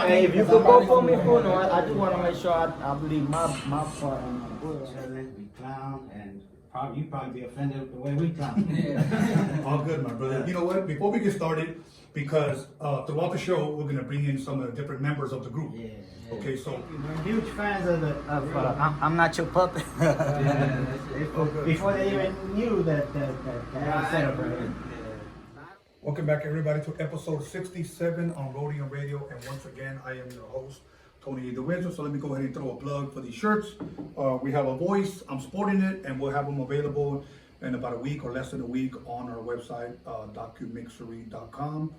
Hey, if you could go for me, for no, I just want to make sure I believe my part on my book. We clown, and you probably be offended with the way we clown. All good, my brother. You know what? Before we get started, because throughout the show, we're gonna bring in some of the different members of the group. Yeah. Okay, so We're huge fans of I'm Not Your Puppet. Before they even knew that I set up right here. welcome back, everybody, to episode 67 on Rodeo Radio. And once again, I am your host, Tony DeWinter. So let me go ahead and throw a plug for these shirts. We have a voice. I'm sporting it, and we'll have them available in about a week or less than a week on our website, documixery.com.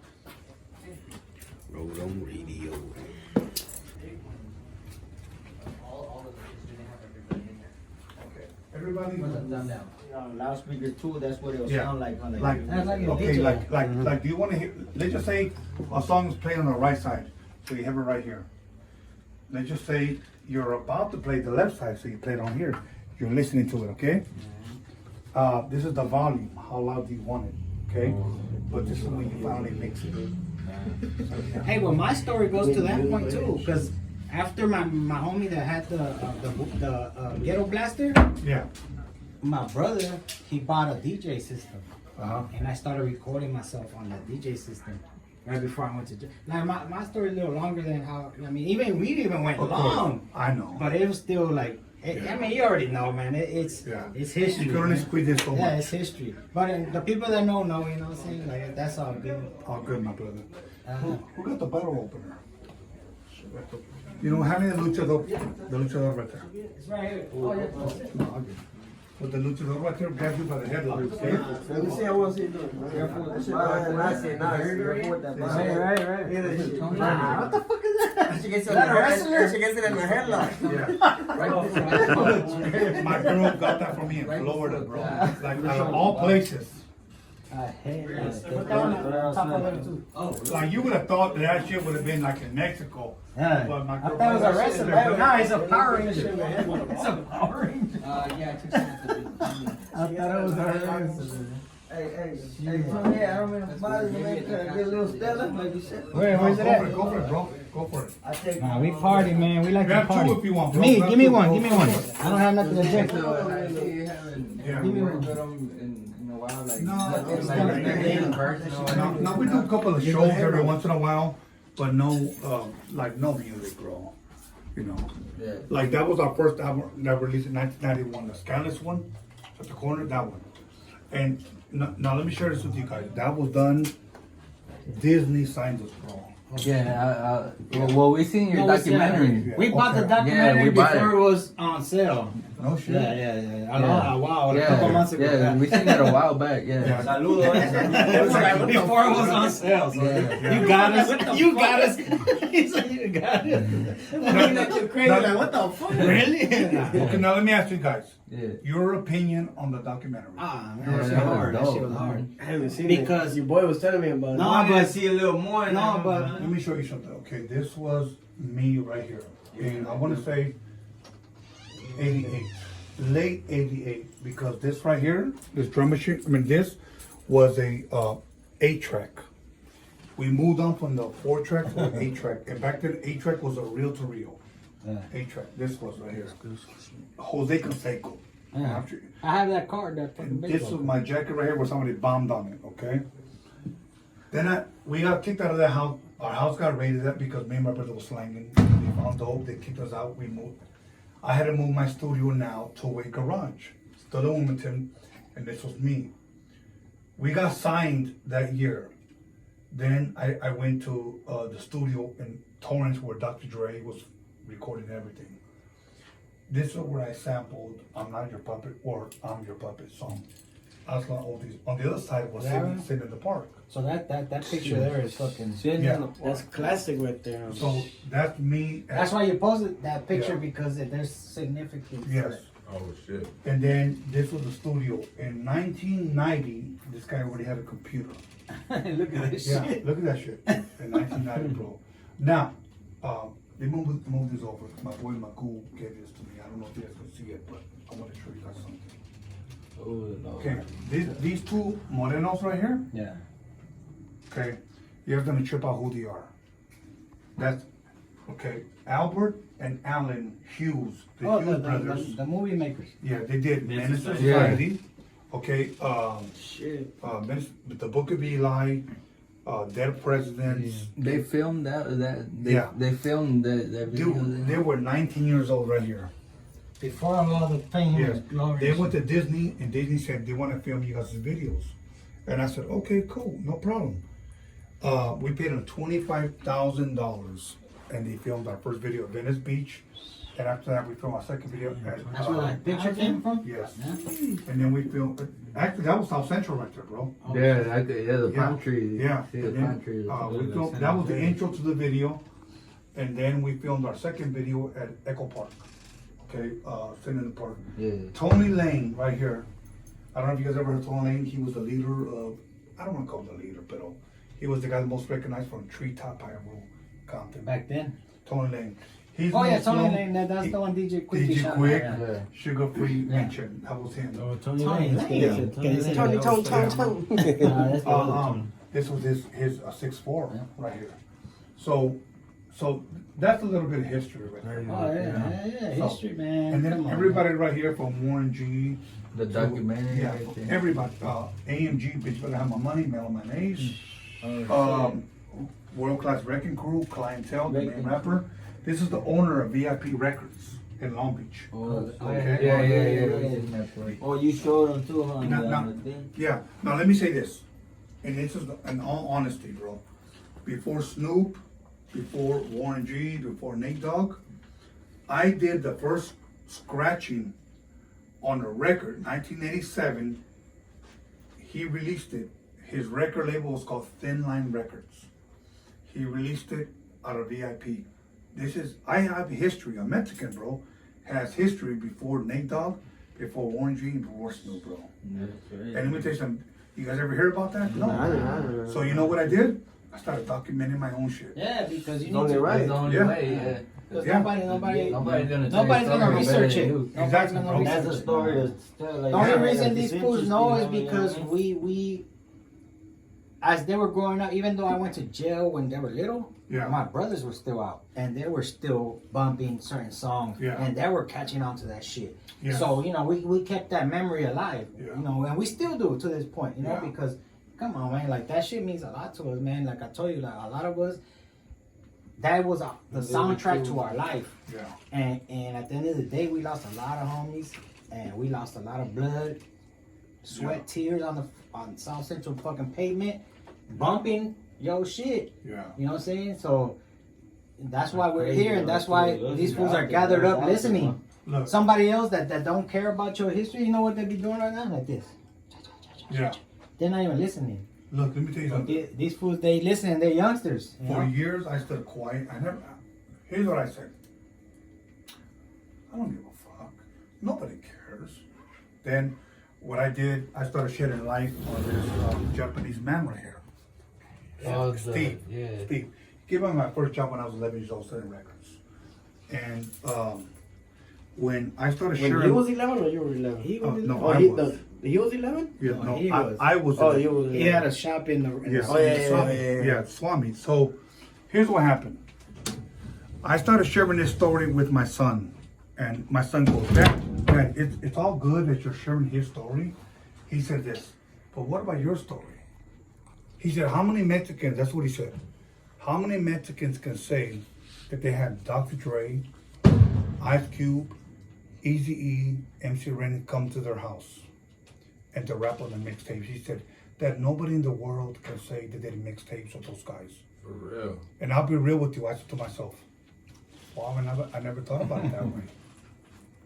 Rodeo Radio. Okay, everybody. Loudspeaker too. That's what it'll Yeah. sound like. On the Like, do you want to hear? Let's just say a song is playing on the right side, so you have it right here. Let's just say you're about to play the left side, so you play it on here. You're listening to it, okay? This is the volume. How loud do you want it? Okay, but this is when you finally mix it. Hey, well, my story goes to that point too, because after my homie that had the ghetto blaster, Yeah. my brother, he bought a DJ system. Uh-huh. And I started recording myself on that DJ system right before I went to jail. Now, my story is a little longer than how, I mean, we even went Of course. long. I know. But it was still like, I mean, you already know, man. It's history. You can only man. squeeze this so Yeah, much. it's history. But the people that know, you know what I'm saying? Like, that's all good. All good, my brother. Uh-huh. Who got the bottle opener? You know, hand me the luchador right there. It's right here. No, I'll get it. But the luchador right there grabs you by the headlock, okay? Let me see how else he doing. Careful with that. I see it now. Careful with that. Right. What the fuck is that? She gets it in that a wrestler? She gets it in the headlock. Yeah. My girl got that for me in Florida, bro. Like, out of all places. I hate that. Put that on top of it too. Like, you would have thought that shit would have been like in Mexico. Yeah. But my I girl thought it was a got that shit wrestler. in there. But now it's a Power Ranger. It's a Power Ranger. Yeah, I took some. I thought it was a wrestler. Hey, Tony, I don't mean bother you, man. Can I get a little Stella? Like you said. Where's it Go for it, at? go for it, bro. Go for it. I take. Nah, we party, man. We like to Grab party. two if you want, bro. Me, Grab give me two, one. bro. Give me one. I don't have nothing to drink. Yeah. Give me one. In a while, like Now we do a couple of shows every once in a while, but no, like no music, bro. You know, like that was our first album that released in 1991, the Scandalous one, at the corner, that one. And now let me share this with you guys. That was done. Disney signed us, bro. Yeah, well, we seen your documentary. We bought the Okay. documentary Yeah, we bought before it. it was on sale. No shit. Yeah. I know. Wow, a couple months ago. Yeah, we seen it a while back. Yeah. It was like before it was on sale. So Yeah. you got us. You got us. He said you got it. Looking at you crazy, like what the fuck? Really? Okay, now let me ask you guys. Yeah. Your opinion on the documentary. Ah, man, that shit hard. That shit was hard. I haven't seen Because your boy was telling me about it. No, I but- but see a little more. No, but Let me show you something. Okay, this was me right here. And I want to say 88. Late 88. Because this right here, this drum machine, this was a 8-track. We moved on from the 4-track to the 8-track. And back then, 8-track was a reel-to-reel. 8-track. This was right here. Jose Canseco. Yeah. I have that card. That fucking And big this one. was my jacket right here where somebody bombed on it, okay? Then we got kicked out of that house. Our house got raided up because me and my brother was slanging. They found dope. They kicked us out. We moved. I had to move my studio now to a garage. Still in Wilmington, and this was me. We got signed that year. Then I went to the studio in Torrance where Dr. Dre was recording everything. This is where I sampled I'm Not Your Puppet or I'm Your Puppet song. I was gonna hold these. On the other side was sitting in the park. So that picture there is fucking. Yeah. That's classic right there. So that's me. That's why you posted that picture Yeah. because there's significance. Yes. Oh shit. And then this was the studio. In 1990, this guy already had a computer. Look at this Yeah, shit. look at that shit. In 1990, bro. Now, they moved this over. My boy Magoo gave this to me. I don't know if you guys can see it, but I want to show you guys something. Okay, these two morenos right here, Yeah. okay, you're gonna trip out who they are. Okay, Albert and Alan Hughes, the Oh, Hughes brothers. the movie makers. Yeah, they did Menace to Yeah. Society. Okay, Shit. the Book of Eli, Dead Presidents. They filmed Yeah. they filmed that video. Dude, they were 19 years old right here. Before all the fame Yes. and glory. They went to Disney, and Disney said they want to film you guys' videos. And I said, okay, cool, no problem. We paid them $25,000, and they filmed our first video at Venice Beach. And after that, we filmed our second video at That's where that picture came from? yes. Yeah. And then we filmed. Actually, that was South Central right there, bro. Yeah, the palm Yeah. tree. Yeah. See the And then, palm tree. we filmed, that was the intro to the video, and then we filmed our second video at Echo Park. Okay, sitting in the park. Yeah. Tony Lane, right here. I don't know if you guys ever heard Tony Lane. He was the leader of, I don't want to call him the leader, but he was the guy the most recognized from Treetop Pyro Compton. Back then. Tony Lane. He's Oh the yeah, most Tony known- Lane. That's the one DJ Quick. DJ Quick, Yeah. Sugar Free mentioned. That was him. Tony Lane. This was his 6'4" right here. So that's a little bit of history right there. Oh yeah. So- History, man. And then Come on, everybody right here from Warren G. The documentary. Yeah, right there. everybody. AMG, Bitch Better Have My Money, Mellow Mayonnaise. World Class Wrecking Crew, Clientele, the main rapper. This is the owner of VIP Records in Long Beach. Okay. Yeah. Oh, you showed them too, huh? Now- now- The thing? Yeah, now let me say this, and this is in all honesty, bro. Before Snoop, before Warren G, before Nate Dogg, I did the first scratching on a record, 1987. He released it. His record label was called Thin Line Records. He released it out of VIP. I have history. A Mexican, bro, has history before Nate Dogg, before Warren G, and before Snoop, bro. And let me tell you something. You guys ever hear about that? No. No. So you know what I did? I started documenting my own shit. Yeah, because you It's need only to. right. That's the only Yeah. way. Yeah. Because Yeah. nobody's Nobody's gonna. tell Nobody's your gonna story better research than it. you. Nobody's Exactly, gonna bro. research That's a it. story that's still like. The only yeah, reason it's these fools interesting, know is you know because what I mean? we as they were growing up, even though I went to jail when they were little, Yeah. my brothers were still out and they were still bumping certain songs Yeah. and they were catching on to that shit. Yeah. So, you know, we kept that memory alive, Yeah. you know, and we still do to this point, you know, Yeah. because come on, man, like that shit means a lot to us, man. Like I told you, like a lot of us, that was the soundtrack to our life. Yeah. And at the end of the day, we lost a lot of homies, and we lost a lot of blood, sweat, Yeah. tears on South Central fucking pavement, bumping yo shit. Yeah. You know what I'm saying? So that's why we're Crazy, here, and bro. that's why That's these fools are out gathered there. up listening. Look. Somebody else that don't care about your history, you know what they be doing right now? Like this. Yeah. They're not even listening. Look, let me tell you But something. these fools, they listen. They're youngsters. You For know? years, I stood quiet. Here's what I said. I don't give a fuck. Nobody cares. Then, what I did, I started shedding light on this Japanese man right here. Oh, Steve. Yeah. Steve. Gave me my first job when I was 11 years old selling records. And when I started When sharing... he was 11 or you were 11? He was no, Oh, I he, was. he was 11? Yeah, No, no, he was. I was. Oh, you was. He had a shop in the. Yeah. Oh, yeah, Swami. yeah. Yeah, Swami. So, here's what happened. I started sharing this story with my son, and my son goes, Dad, it's all good that you're sharing his story. He said this, but what about your story? He said, how many Mexicans, that's what he said, how many Mexicans can say that they had Dr. Dre, Ice Cube, Eazy-E, MC Ren come to their house and to rap on the mixtapes? He said that nobody in the world can say they did mixtapes with those guys. For real. And I'll be real with you, I said to myself, wow, I never thought about it that way.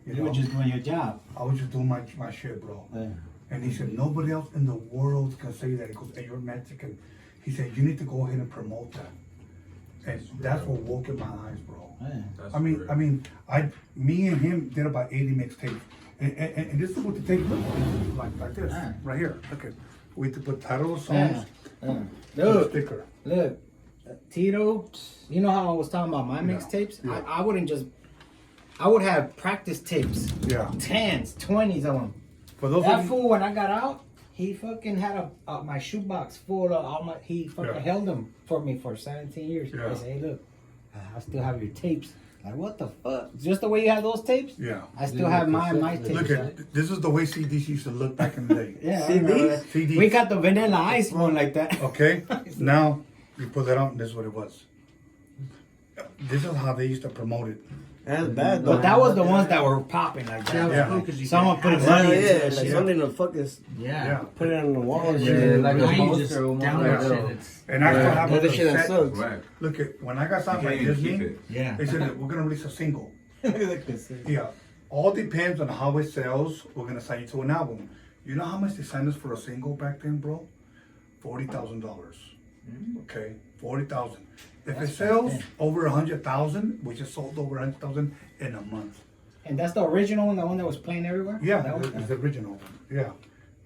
You were just doing your job. I was just doing my shit, bro. Yeah. And he said, nobody else in the world can say that. He goes, hey, you're Mexican. He said, you need to go ahead and promote that. And that's what woke in my eyes, bro. Yeah. Me and him did about 80 mixtapes. And this is what the tape looks like this, Yeah. right here. Look at, we had to put title of songs, Yeah. put a Look, sticker. look, Tito, you know how I was talking about my Yeah. mixtapes? Yeah. I wouldn't just, I would have practice tapes, Yeah. 10s, 20s of them. For those That of you, fool, when I got out, he fucking had my shoebox full of all my, he fucking Yeah. held them for me for 17 years. Yeah. I said, hey, look, I still have your tapes. Like, what the fuck? Just the way you have those tapes? Yeah. I still have my tapes. Look at this is the way CDs used to look back in the day. Yeah, I remember that. CDs. We got the Vanilla Ice one like that. Okay. Now you put that on. This is what it was. This is how they used to promote it. That's bad though. But that was the ones that were popping like that. Yeah. Someone put it Hell money into yeah, that like shit. something to fucking Yeah. put it on the wall. and Yeah, shit. like a Now you just poster almost. download Like, shit. it's- And I still have That's the a shit that cassette. sucks. Right. Look at when I got signed You by can't even keep Disney. it. Yeah. They said that we're gonna release a single. Like I said. Yeah. All depends on how it sells. We're gonna sign you to an album. You know how much they signed us for a single back then, bro? $40,000. Okay, 40,000. If it sells over 100,000, we just sold over 100,000 in a month. And that's the original one, the one that was playing everywhere? Yeah, That was, it's the original. Yeah,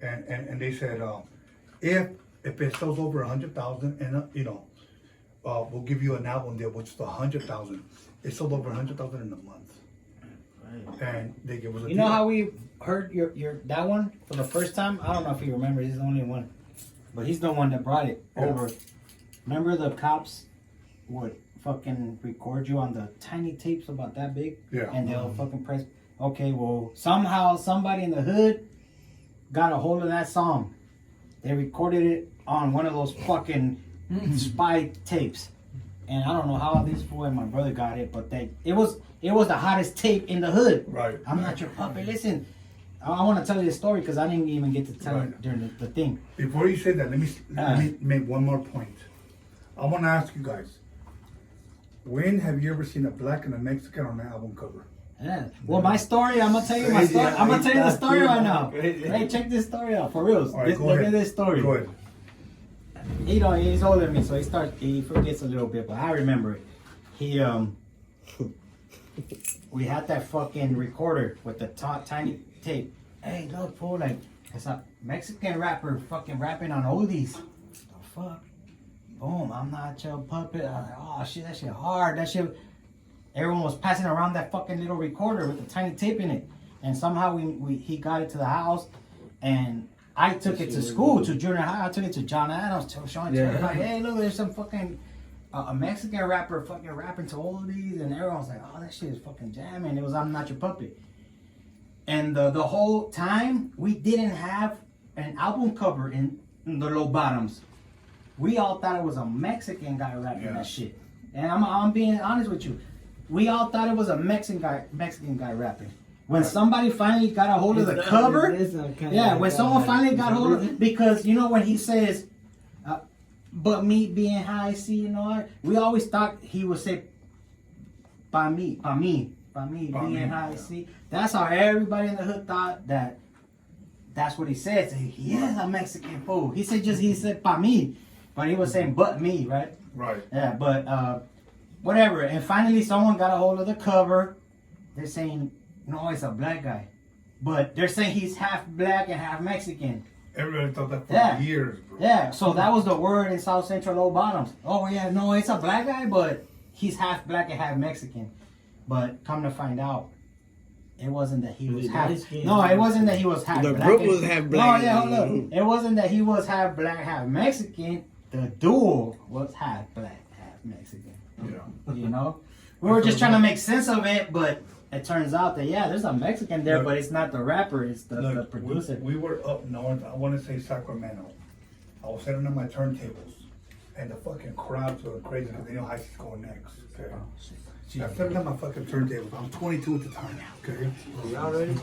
and they said if it sells over 100,000, and we'll give you an album there, which is 100,000. It sold over 100,000 in a month, and they give us a you know deal. how we heard your that one for the first time? I don't know if you remember. He's the only one, but he's the one that brought it Yeah. over. Remember the cops would fucking record you on the tiny tapes about that big, Yeah. and they'll fucking press. Okay, well somehow somebody in the hood got a hold of that song. They recorded it on one of those fucking spy tapes. And I don't know how this boy and my brother got it, but it was the hottest tape in the hood. Right. I'm not your puppet. Listen, I want to tell you the story because I didn't even get to tell Right. it during the thing. Before you say that, let me make one more point. I want to ask you guys: when have you ever seen a black and a Mexican on an album cover? Yeah. Well, my story. I'm gonna tell you my Crazy, story. I'm gonna tell you the that's story true, right man. now. Crazy. Hey, check this story out for real. All right, go Look ahead. at this story. Go ahead. He's older than me, so he forgets a little bit, but I remember it. We had that fucking recorder with the tiny tape. Hey, look, fool, like, it's a Mexican rapper fucking rapping on oldies. The fuck? Boom, I'm not your puppet. I was like, oh shit, that shit hard. That shit, everyone was passing around that fucking little recorder with the tiny tape in it. And somehow he got it to the house, and I took it to school, to junior high. I took it to John Adams, showing to everybody, hey, look, there's some fucking a Mexican rapper fucking rapping to all of these, and everyone was like, oh, that shit is fucking jamming. It was I'm Not Your Puppet. And the whole time, we didn't have an album cover in the low bottoms. We all thought it was a Mexican guy rapping that shit. And I'm being honest with you. We all thought it was a Mexican guy rapping. When somebody finally got a hold of the cover, when someone finally got hold of it, because you know when he says, but me being high, see, you know, we always thought he would say, by me being high, see. That's how everybody in the hood thought that's what he said. So he is a Mexican fool. He said pa me, but he was saying but me, right? Right. Yeah, but whatever. And finally someone got a hold of the cover. They're saying, no, it's a black guy. But they're saying he's half black and half Mexican. Everybody thought that for years, bro. Yeah, so that was the word in South Central Low Bottoms. Oh yeah, no, it's a black guy, but he's half black and half Mexican. But come to find out, it wasn't that he was half. No, it wasn't that he was half The black. group was half black. No, yeah, hold up. It wasn't that he was half black, half Mexican. The duo was half black, half Mexican. Yeah. You know, we were just trying to make sense of it, but it turns out that there's a Mexican there, but it's not the rapper, it's the producer. We were up north. I want to say Sacramento. I was sitting on my turntables, and the fucking crowds were crazy because they know how she's going next. Okay. I'm sitting on my fucking turntables. I'm 22 at the time. Okay.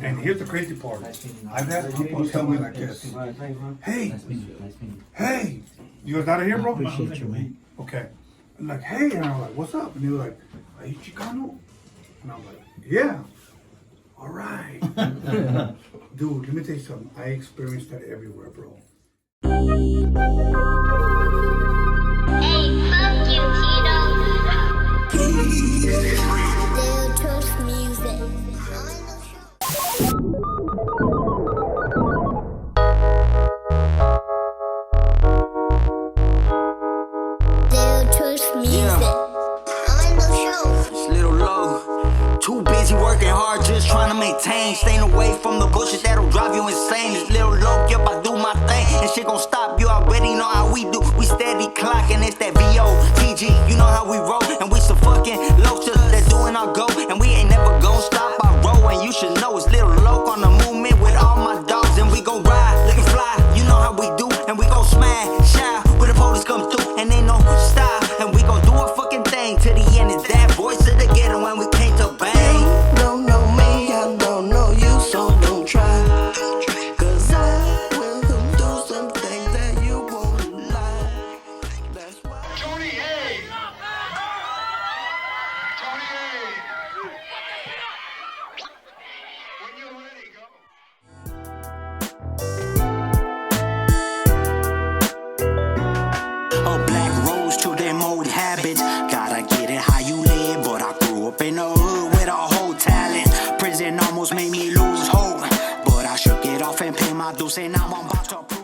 And here's the crazy part. I've had people tell me like this. Hey, hey, you guys out of here, bro? Appreciate you, man. Okay. I'm like, hey, and I'm like, what's up? And they were like, are you Chicano? And I'm like, yeah. All right. Dude, let me tell you something. I experienced that everywhere, bro. Hey, fuck you, Tito. Still trust music. Still trust music. On the show. It's little low. Too busy working hard, just trying to maintain. Staying away from the bullshit that'll drive you insane. It's little low, yep, I do my thing. And shit gon' stop, you already know how we do. We steady clocking, it's that VO, PG. You know how we roll, and we so fucking my deuce, and now I'm about to